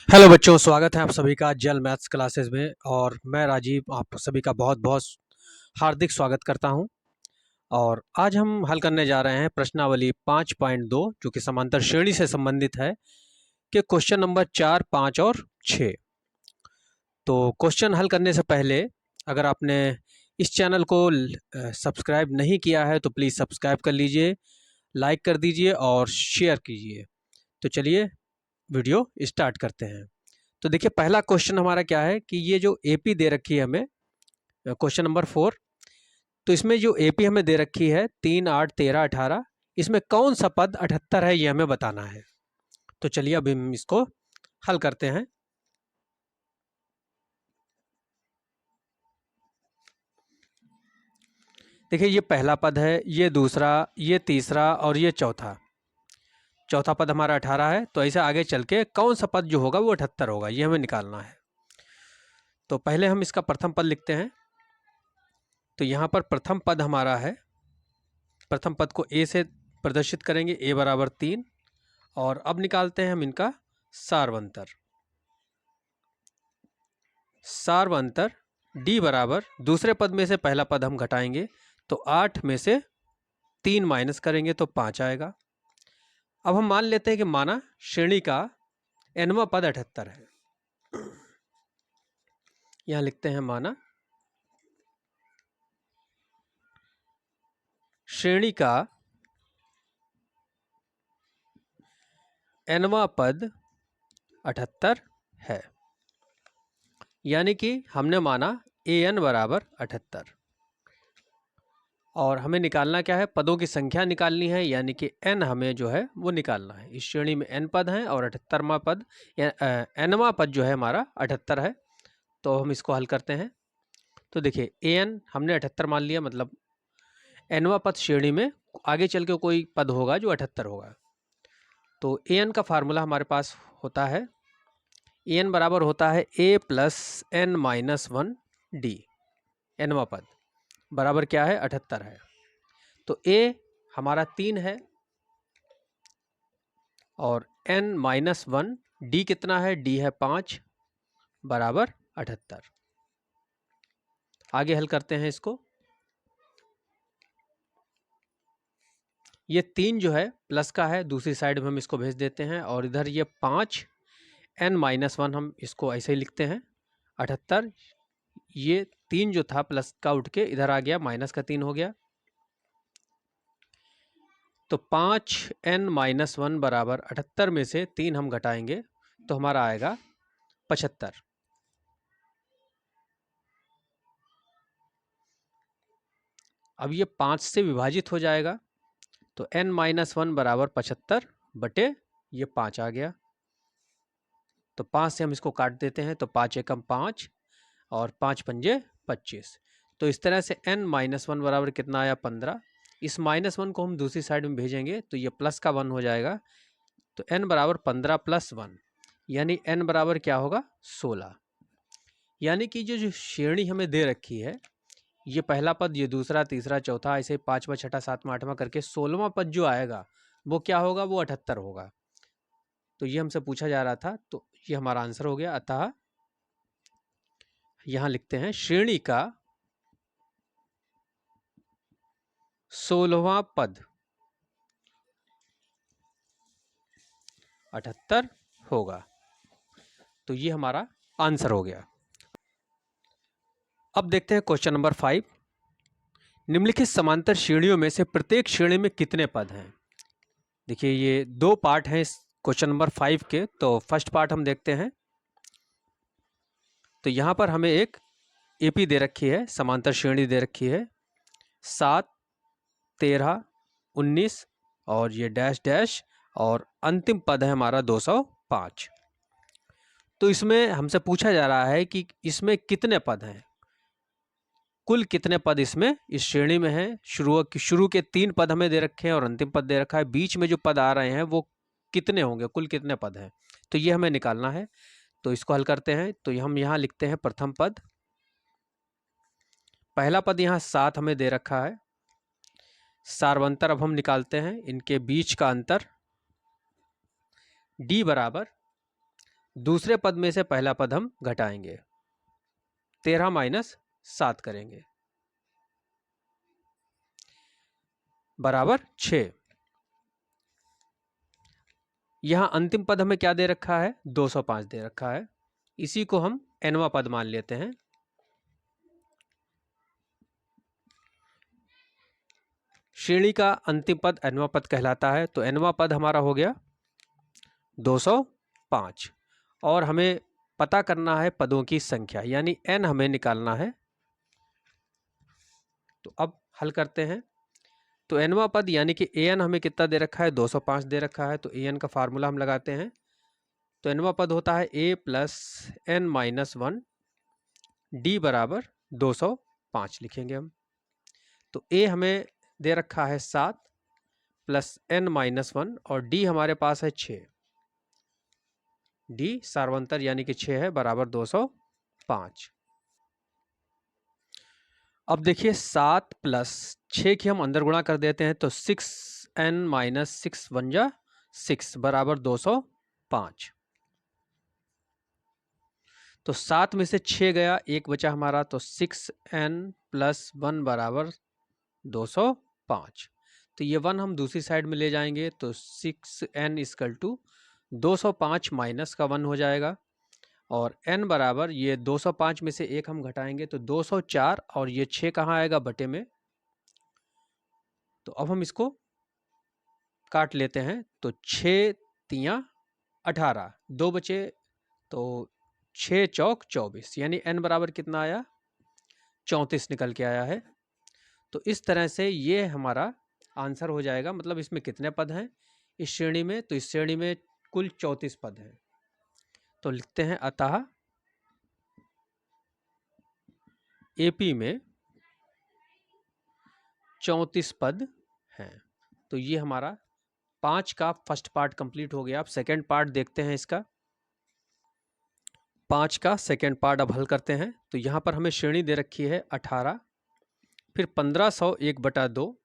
Hello बच्चों, स्वागत है आप सभी का जल मैथ्स क्लासेस में। और मैं राजीव आप सभी का बहुत बहुत हार्दिक स्वागत करता हूं। और आज हम हल करने जा रहे हैं प्रश्नावली 5.2 जो कि समांतर श्रेणी से संबंधित है कि क्वेश्चन नंबर 4, 5 और 6। तो क्वेश्चन हल करने से पहले अगर आपने इस चैनल को सब्सक्राइब नहीं किया है तो प्लीज़ सब्सक्राइब कर लीजिए, लाइक कर दीजिए और शेयर कीजिए। तो चलिए वीडियो स्टार्ट करते हैं। तो देखिए, पहला क्वेश्चन हमारा क्या है कि ये जो एपी दे रखी है हमें, क्वेश्चन नंबर 4। तो इसमें जो एपी हमें दे रखी है 3, 8, 13, 18, इसमें कौन सा पद 78 है ये हमें बताना है। तो चलिए अब हम इसको हल करते हैं। देखिए, ये पहला पद है, ये दूसरा, ये तीसरा और ये चौथा। चौथा पद हमारा 18 है, तो ऐसे आगे चल के कौन सा पद जो होगा वो 78 होगा, ये हमें निकालना है। तो पहले हम इसका प्रथम पद लिखते हैं। तो यहाँ पर प्रथम पद हमारा है, प्रथम पद को ए से प्रदर्शित करेंगे, ए बराबर 3। और अब निकालते हैं हम इनका सार्वंतर। सार्वंतर डी बराबर, दूसरे पद में से पहला पद हम घटाएंगे तो 8 में से 3 माइनस करेंगे तो 5 आएगा। अब हम मान लेते हैं कि माना श्रेणी का nवां पद 78 है। यहां लिखते हैं माना श्रेणी का nवां पद 78 है, यानी कि हमने माना an बराबर 78। और हमें निकालना क्या है, पदों की संख्या निकालनी है, यानी कि n हमें जो है वो निकालना है। इस श्रेणी में n पद हैं और 78वां पद nवां पद जो है हमारा 78 है। तो हम इसको हल करते हैं। तो देखिए an हमने 78 मान लिया, मतलब nवां पद श्रेणी में आगे चल के कोई पद होगा जो 78 होगा। तो an का फार्मूला हमारे पास होता है, an बराबर होता है a plus n minus 1 D. nवां पद बराबर क्या है, 78 है। तो a हमारा 3 है और n माइनस 1 डी कितना है, डी है 5 बराबर 78। आगे हल करते हैं इसको। ये 3 जो है प्लस का है, दूसरी साइड में हम इसको भेज देते हैं। और इधर ये 5 n माइनस 1 हम इसको ऐसे ही लिखते हैं 78। ये 3 जो था प्लस का उठ के इधर आ गया, माइनस का 3 हो गया। तो 5 n माइनस 1 बराबर 78 में से 3 हम घटाएंगे तो हमारा आएगा 75। अब ये 5 से विभाजित हो जाएगा, तो n माइनस 1 बराबर 75 बटे ये 5 आ गया। तो 5 से हम इसको काट देते हैं, तो 5 एकम 5 और 5 पंजे 25। तो इस तरह से n माइनस 1 बराबर कितना आया, 15। इस माइनस 1 को हम दूसरी साइड में भेजेंगे तो ये प्लस का 1 हो जाएगा। तो n बराबर 15 प्लस 1, यानी n बराबर क्या होगा, 16। यानी कि जो श्रेणी हमें दे रखी है, ये पहला पद, ये दूसरा, तीसरा, चौथा, ऐसे 5वां, 6वां, 7वां, 8वां करके 16वां पद जो आएगा वो क्या होगा, वो 78 होगा। तो ये हमसे पूछा जा रहा था, तो ये हमारा आंसर हो गया। अतः यहां लिखते हैं श्रेणी का 16वां पद 78 होगा। तो ये हमारा आंसर हो गया। अब देखते हैं क्वेश्चन नंबर 5। निम्नलिखित समांतर श्रेणियों में से प्रत्येक श्रेणी में कितने पद हैं। देखिए, ये 2 पार्ट हैं इस क्वेश्चन नंबर 5 के। तो फर्स्ट पार्ट हम देखते हैं। तो यहाँ पर हमें एक एपी दे रखी है, समांतर श्रेणी दे रखी है 7, 13, 19 और ये डैश डैश, और अंतिम पद है हमारा 205। तो इसमें हमसे पूछा जा रहा है कि इसमें कितने पद हैं, कुल कितने पद इसमें इस श्रेणी में हैं। शुरू के 3 पद हमें दे रखे हैं और अंतिम पद दे रखा है। बीच में जो पद आ रहे हैं वो कितने होंगे, कुल कितने पद हैं, तो ये हमें निकालना है। तो इसको हल करते हैं। तो हम यहाँ लिखते हैं प्रथम पद। पहला पद यहाँ 7 हमें दे रखा है। सार्वंतर अब हम निकालते हैं, इनके बीच का अंतर डी बराबर दूसरे पद में से पहला पद हम घटाएंगे, 13 माइनस 7 करेंगे बराबर 6। यहां अंतिम पद हमें क्या दे रखा है, 205 दे रखा है। इसी को हम nवां पद मान लेते हैं। श्रेणी का अंतिम पद nवां पद कहलाता है। तो nवां पद हमारा हो गया 205 और हमें पता करना है पदों की संख्या, यानी n हमें निकालना है। तो अब हल करते हैं। तो nवां पद यानी कि an हमें कितना दे रखा है, 205 दे रखा है। तो an का फार्मूला हम लगाते हैं। तो nवां पद होता है a plus n minus 1 d बराबर 205 लिखेंगे हम। तो a हमें दे रखा है 7 प्लस n माइनस 1 और d हमारे पास है 6। d सार्वंतर यानी कि 6 है बराबर 205। अब देखिए 7 प्लस 6 की हम अंदर गुणा कर देते हैं। तो 6n माइनस 6 1 जा 6 बराबर 205। तो 7 में से 6 गया, एक बचा हमारा। तो 6n प्लस 1 बराबर 205। तो ये 1 हम दूसरी साइड में ले जाएंगे। तो 6n इक्वल टू 205 माइनस का 1 हो जाएगा और n बराबर ये 205 में से एक हम घटाएंगे तो 204 और ये 6 कहाँ आएगा, बटे में। तो अब हम इसको काट लेते हैं। तो 6 तियाँ 18, 2 बचे। तो 6 चौक 24 यानी n बराबर कितना आया, 34 निकल के आया है। तो इस तरह से ये हमारा आंसर हो जाएगा। मतलब इसमें कितने पद हैं इस श्रेणी में, तो इस श्रेणी में कुल 34 पद हैं। तो लिखते हैं अतः एपी में 34 पद हैं। तो ये हमारा 5 का फर्स्ट पार्ट कंप्लीट हो गया। अब सेकंड पार्ट देखते हैं इसका। 5 का सेकंड पार्ट अब हल करते हैं। तो यहाँ पर हमें श्रेणी दे रखी है 18, फिर 1500 1/2,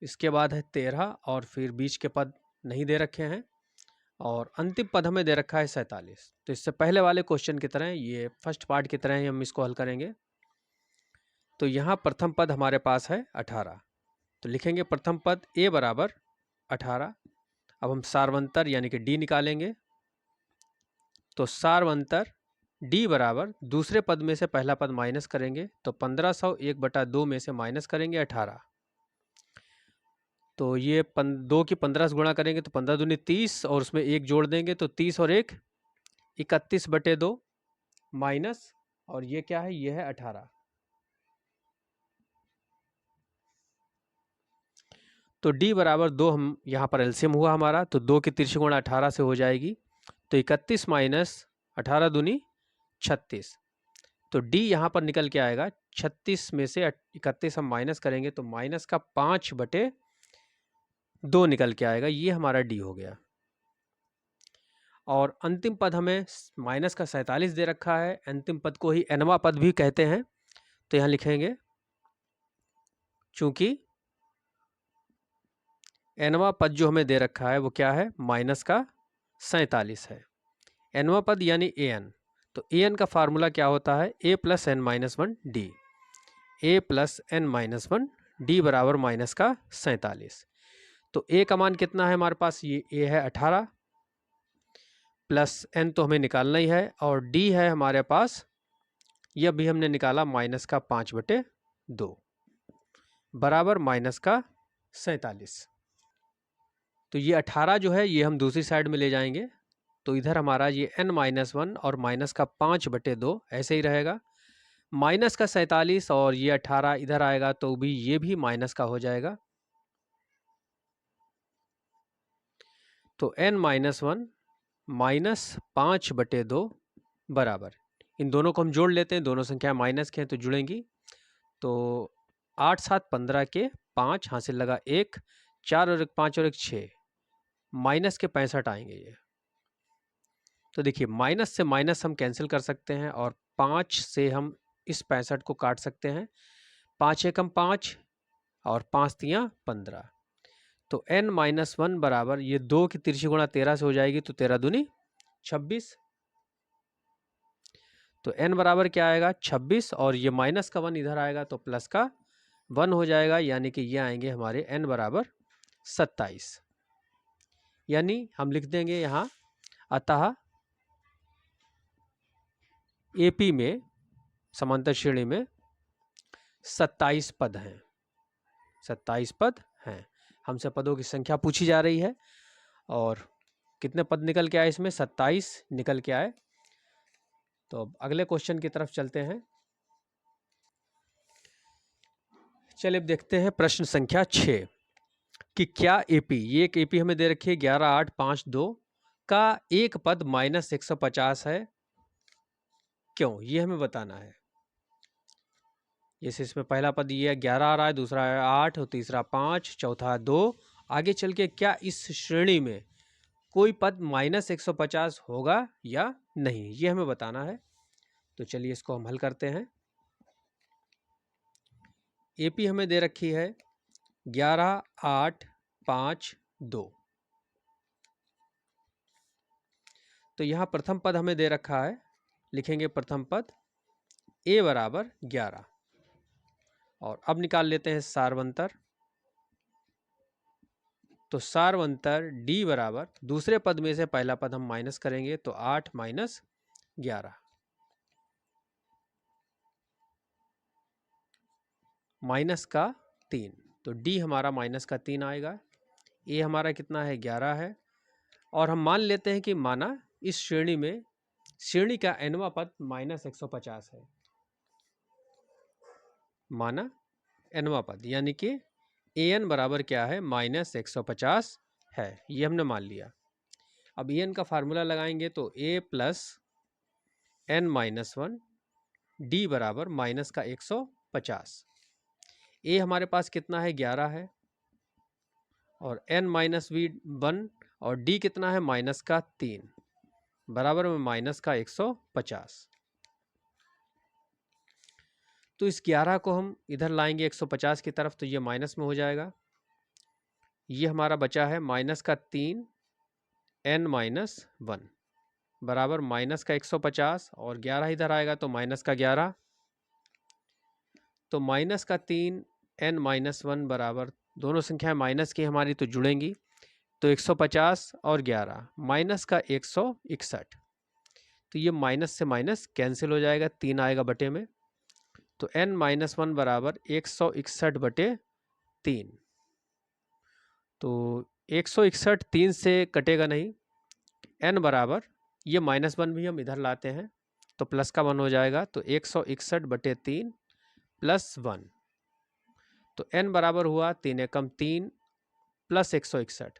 इसके बाद है 13 और फिर बीच के पद नहीं दे रखे हैं और अंतिम पद हमें दे रखा है 47। तो इससे पहले वाले क्वेश्चन की तरह, ये फर्स्ट पार्ट की तरह ही हम इसको हल करेंगे। तो यहाँ प्रथम पद हमारे पास है 18। तो लिखेंगे प्रथम पद a बराबर 18। अब हम सार्वंतर यानी कि d निकालेंगे। तो सार्वंतर d बराबर दूसरे पद में से पहला पद माइनस करेंगे। तो 1500 1/2 में से माइनस करेंगे 18। तो ये 2 की 15 से गुणा करेंगे तो 15 दूनी 30 और उसमें 1 जोड़ देंगे तो 30 और 1 31/2 माइनस, और ये क्या है, ये है 18। तो d बराबर 2, हम यहाँ पर एलसीएम हुआ हमारा। तो 2 की तिरछी गुणा 18 से हो जाएगी। तो 31 माइनस 18 दूनी 36। तो d यहाँ पर निकल के आएगा 36 में से 31 हम माइनस करेंगे तो माइनस का 5/2 निकल के आएगा। ये हमारा d हो गया। और अंतिम पद हमें माइनस का 47 दे रखा है। अंतिम पद को ही nवां पद भी कहते हैं। तो यहाँ लिखेंगे चूंकि nवां पद जो हमें दे रखा है वो क्या है, माइनस का 47 है। nवां पद यानी an। तो an का फार्मूला क्या होता है, a plus n minus 1 D. a plus n minus 1 D बराबर माइनस का 47। तो a का मान कितना है हमारे पास, ये a है 18 प्लस n तो हमें निकालना ही है और d है हमारे पास, यह भी हमने निकाला माइनस का 5/2 बराबर माइनस का 47। तो ये 18 जो है ये हम दूसरी साइड में ले जाएंगे। तो इधर हमारा ये n-1 और माइनस का 5/2 ऐसे ही रहेगा। माइनस का 47 और ये 18 इधर आएगा तो भी ये भी माइनस का हो जाएगा। तो n-1 माइनस 5/2 बराबर, इन दोनों को हम जोड़ लेते हैं। दोनों संख्या माइनस के हैं तो जुड़ेंगी। तो 8 7 15 के 5 हासिल लगा 1, 4 और 1 5 और 1 6, माइनस के 65 आएंगे ये। तो देखिए माइनस से माइनस हम कैंसिल कर सकते हैं और 5 से हम इस 65 को काट सकते हैं। 5 एकम 5 और 5 तियाँ 15। तो n-1 बराबर ये 2 की तिरछी गुणा 13 से हो जाएगी। तो 13 दूनी 26 तो n बराबर क्या आएगा 26, और ये माइनस का 1 इधर आएगा तो प्लस का 1 हो जाएगा, यानी कि ये आएंगे हमारे n बराबर 27। यानी हम लिख देंगे यहाँ, अतः AP में समांतर श्रेणी में 27 पद हैं। 27 पद हैं। हमसे पदों की संख्या पूछी जा रही है और कितने पद निकल के आए इसमें, 27 निकल के आए। तो अब अगले क्वेश्चन की तरफ चलते हैं। चलिए अब देखते हैं प्रश्न संख्या 6 कि क्या एपी, ये एक एपी हमें दे रखी है 11,852 का एक पद -150 है, क्यों, ये हमें बताना है। जैसे इसमें पहला पद ये 11 आ रहा है, दूसरा है 8 और तीसरा 5, चौथा 2। आगे चल के क्या इस श्रेणी में कोई पद -150 होगा या नहीं, ये हमें बताना है। तो चलिए इसको हम हल करते हैं। एपी हमें दे रखी है 11,852। तो यहाँ प्रथम पद हमें दे रखा है, लिखेंगे प्रथम पद a बराबर 11, और अब निकाल लेते हैं सार्वंतर। तो सार्वंतर d बराबर, दूसरे पद में से पहला पद हम माइनस करेंगे तो 8 - 11 माइनस का 3, तो d हमारा माइनस का 3 आएगा। a हमारा कितना है, 11 है। और हम मान लेते हैं कि माना इस श्रेणी में श्रेणी का nवां पद -150 है, माना nवां पद, यानी कि an बराबर क्या है, -150 है, ये हमने मान लिया। अब an का फार्मूला लगाएंगे तो a प्लस n - 1 d बराबर माइनस का 150। a हमारे पास कितना है, 11 है, और n - 1 और d कितना है, माइनस का 3 बराबर में माइनस का 150। तो इस 11 को हम इधर लाएंगे 150 की तरफ, तो ये माइनस में हो जाएगा। ये हमारा बचा है माइनस का 3 n - 1 बराबर माइनस का 150, और 11 इधर आएगा तो माइनस का 11। तो माइनस का 3 n - 1 बराबर, दोनों संख्याएं माइनस की हमारी तो जुड़ेंगी, तो 150 और 11 माइनस का 161। तो ये माइनस से माइनस कैंसिल हो जाएगा, 3 आएगा बटे में। तो n - 1 बराबर 161 बटे 3। तो 161 3 से कटेगा नहीं, n बराबर, ये -1 भी हम इधर लाते हैं तो प्लस का 1 हो जाएगा, तो 161 बटे 3 प्लस 1। तो n बराबर हुआ 3 एकम 3 प्लस 161।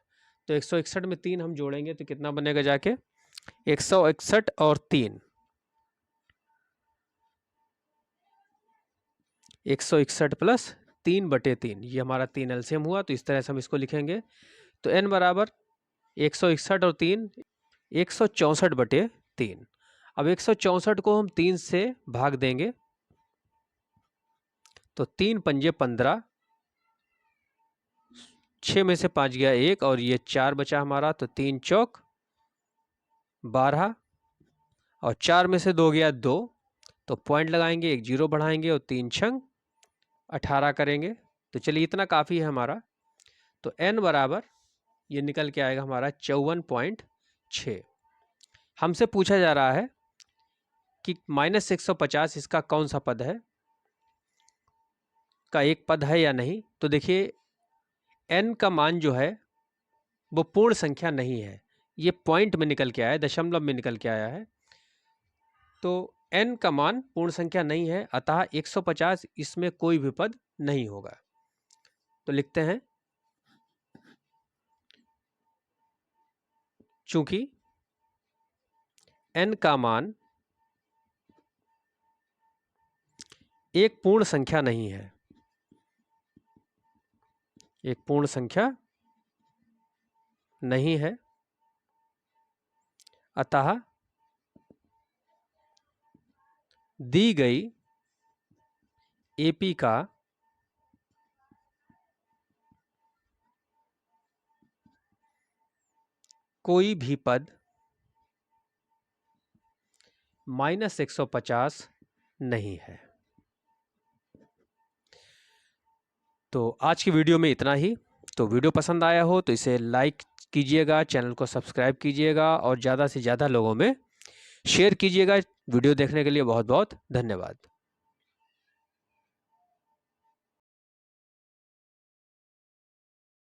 तो 161 में 3 हम जोड़ेंगे तो कितना बनेगा जाके, 161 और 3, 161 प्लस 3 बटे 3, ये हमारा 3 एलसीएम हुआ। तो इस तरह से हम इसको लिखेंगे। तो n बराबर 161 और 3, 164 बटे 3। अब 164 को हम 3 से भाग देंगे तो 3 पंजे 15, 6 में से 5 गया 1, और ये 4 बचा हमारा, तो 3 चौक 12, और 4 में से 2 गया 2, तो पॉइंट लगाएंगे, 1 जीरो बढ़ाएंगे और 3 छंग 18 करेंगे। तो चलिए इतना काफ़ी है हमारा। तो n बराबर ये निकल के आएगा हमारा 54.6। हमसे पूछा जा रहा है कि -150 इसका कौन सा पद है, का एक पद है या नहीं। तो देखिए n का मान जो है वो पूर्ण संख्या नहीं है, ये पॉइंट में निकल के आया है, दशमलव में निकल के आया है। तो n का मान पूर्ण संख्या नहीं है, अतः 150 इसमें कोई भी पद नहीं होगा। तो लिखते हैं, चूंकि n का मान एक पूर्ण संख्या नहीं है, एक पूर्ण संख्या नहीं है, अतः दी गई AP का कोई भी पद -150 नहीं है। तो आज की वीडियो में इतना ही। तो वीडियो पसंद आया हो तो इसे लाइक कीजिएगा, चैनल को सब्सक्राइब कीजिएगा और ज़्यादा से ज़्यादा लोगों में शेयर कीजिएगा। वीडियो देखने के लिए बहुत बहुत धन्यवाद।